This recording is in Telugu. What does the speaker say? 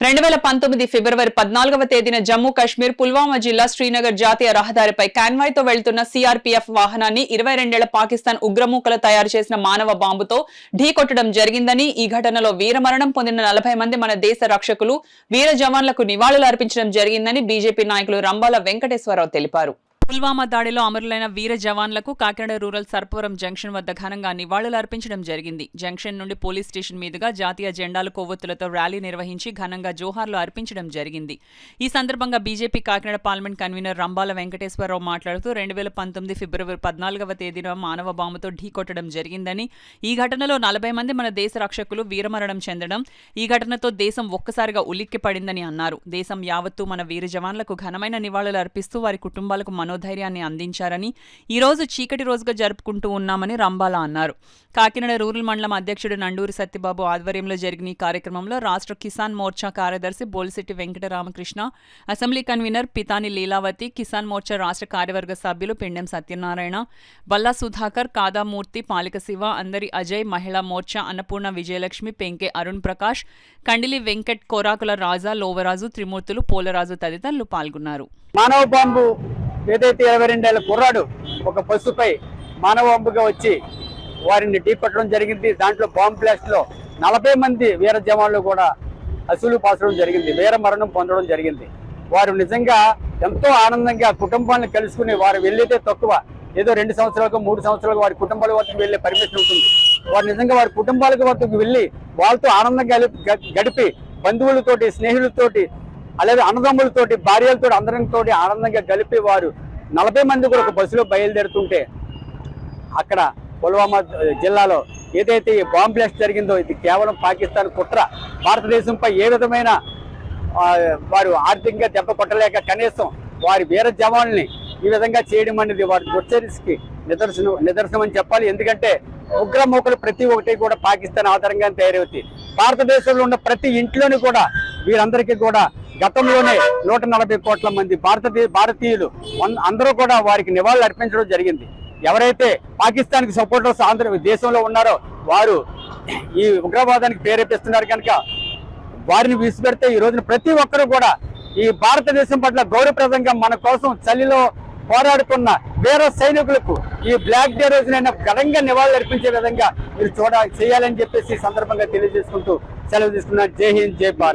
2019 ఫిబ్రవరి 14వ తేదీన జమ్మూ కాశ్మీర్ పుల్వామా జిల్లా శ్రీనగర్ జాతీయ రహదారిపై కాన్వాయ్తో వెళ్తున్న సీఆర్పీఎఫ్ వాహనాన్ని 22 పాకిస్తాన్ ఉగ్రమూకలు తయారు చేసిన మానవ బాంబుతో ఢీకొట్టడం జరిగిందని, ఈ ఘటనలో వీరమరణం పొందిన 40 మంది మన దేశ రక్షకులు, వీర జవాన్లకు నివాళులు అర్పించడం జరిగిందని బీజేపీ నాయకులు రంబాల వెంకటేశ్వరరావు తెలిపారు. పుల్వామా దాడిలో అమరులైన వీర జవాన్లకు కాకినాడ రూరల్ సర్పవరం జంక్షన్ వద్ద ఘనంగా నివాళులు అర్పించడం జరిగింది. జంక్షన్ నుండి పోలీస్ స్టేషన్ మీదుగా జాతీయ జెండాలు కొవ్వొత్తులతో ర్యాలీ నిర్వహించి ఘనంగా జోహార్లు అర్పించడం జరిగింది. ఈ సందర్భంగా BJP Kakinada parliament convener Rambala Venkateswararao మాట్లాడుతూ 2019 ఫిబ్రవరి 14వ తేదీన మానవ బాంబుతో ఢీకొట్టడం జరిగిందని, ఈ ఘటనలో 40 మంది మన దేశ రక్షకులు వీరమరణం చెందడం, ఈ ఘటనతో దేశం ఒక్కసారిగా ఉలిక్కి పడిందని అన్నారు. దేశం యావత్తూ మన వీర జవాన్లకు ఘనమైన నివాళులు అర్పిస్తూ వారి కుటుంబాలకు ధైర్యాన్ని అందించారని, ఈ రోజు చీకటి రోజుగా జరుపుకుంటూ ఉన్నామని రంబాల అన్నారు. కాకినాడ రూరల్ మండలం అధ్యక్షుడు నండూరి సత్యబాబు ఆధ్వర్యంలో జరిగిన ఈ కార్యక్రమంలో రాష్ట్ర కిసాన్ మోర్చా కార్యదర్శి బోలిశెట్టి వెంకటరామకృష్ణ, అసెంబ్లీ కన్వీనర్ పితాని లీలావతి, కిసాన్ మోర్చా రాష్ట్ర కార్యవర్గ సభ్యులు పెండెం సత్యనారాయణ, బల్లా సుధాకర్, కాదామూర్తి, పాలిక శివ, అందరి అజయ్, మహిళా మోర్చా అన్నపూర్ణ విజయలక్ష్మి, పెంకే అరుణ్ ప్రకాష్, కండిలి వెంకట్, కోరాకుల రాజా, లోవరాజు, త్రిమూర్తులు, పోలరాజు తదితరులు పాల్గొన్నారు. మానవ బాంబు ఏదైతే 22 ఏళ్ల కుర్రాడు ఒక బస్సుపై మానవ బాంబుగా వచ్చి వారిని ఢీకొట్టడం జరిగింది. దాంట్లో బాంబ్ బ్లాస్ట్ లో 40 మంది వీర జవాన్లు కూడా అసూలు పాసడం జరిగింది, వీర మరణం పొందడం జరిగింది. వారు నిజంగా ఎంతో ఆనందంగా కుటుంబాలను కలుసుకుని వారు వెళ్ళితే తక్కువ, ఏదో 2 సంవత్సరాలకు 3 సంవత్సరాలకు వారి కుటుంబాల వద్దకు వెళ్ళే పర్మిషన్ ఉంటుంది. వారు నిజంగా వారి కుటుంబాలకు వద్దకు వెళ్ళి వాళ్ళతో ఆనందంగా గడిపి బంధువులతోటి, స్నేహితులతోటి, అలాగే అన్నదమ్ములతోటి, భార్యలతో, అందరితో ఆనందంగా కలిపి వారు 40 మంది కూడా ఒక బస్సులో బయలుదేరుతుంటే అక్కడ పుల్వామా జిల్లాలో ఏదైతే ఈ బాంబ్ బ్లాస్ట్ జరిగిందో ఇది కేవలం పాకిస్తాన్ కుట్ర. భారతదేశంపై ఏ విధమైన వారు ఆర్థికంగా దెబ్బ కొట్టలేక కనీసం వారి వీర జవాన్లని ఈ విధంగా చేయడం అనేది వారి దుశ్చర్యకి నిదర్శనం అని చెప్పాలి. ఎందుకంటే ఉగ్రమూకలు ప్రతి ఒక్కటి కూడా పాకిస్తాన్ ఆధారంగా తయారవుతాయి. భారతదేశంలో ఉన్న ప్రతి ఇంట్లోని కూడా వీరందరికీ కూడా గతంలోనే 140 కోట్ల మంది భారతీయులు అందరూ కూడా వారికి నివాళులు అర్పించడం జరిగింది. ఎవరైతే పాకిస్తాన్ కి సపోర్టర్స్ ఆంధ్ర దేశంలో ఉన్నారో వారు ఈ ఉగ్రవాదానికి ప్రేరేపిస్తున్నారు కనుక వారిని విసిపెడితే ఈ రోజున ప్రతి ఒక్కరూ కూడా ఈ భారతదేశం పట్ల గౌరవప్రదంగా మన కోసం చలిలో పోరాడుతున్న వీర సైనికులకు ఈ బ్లాక్ డే రోజునైనా ఘనంగా నివాళులు అర్పించే విధంగా మీరు చేయాలని చెప్పేసి ఈ సందర్భంగా తెలియజేసుకుంటూ సెలవు తీసుకున్నాను. జై హింద్, జై భారత్.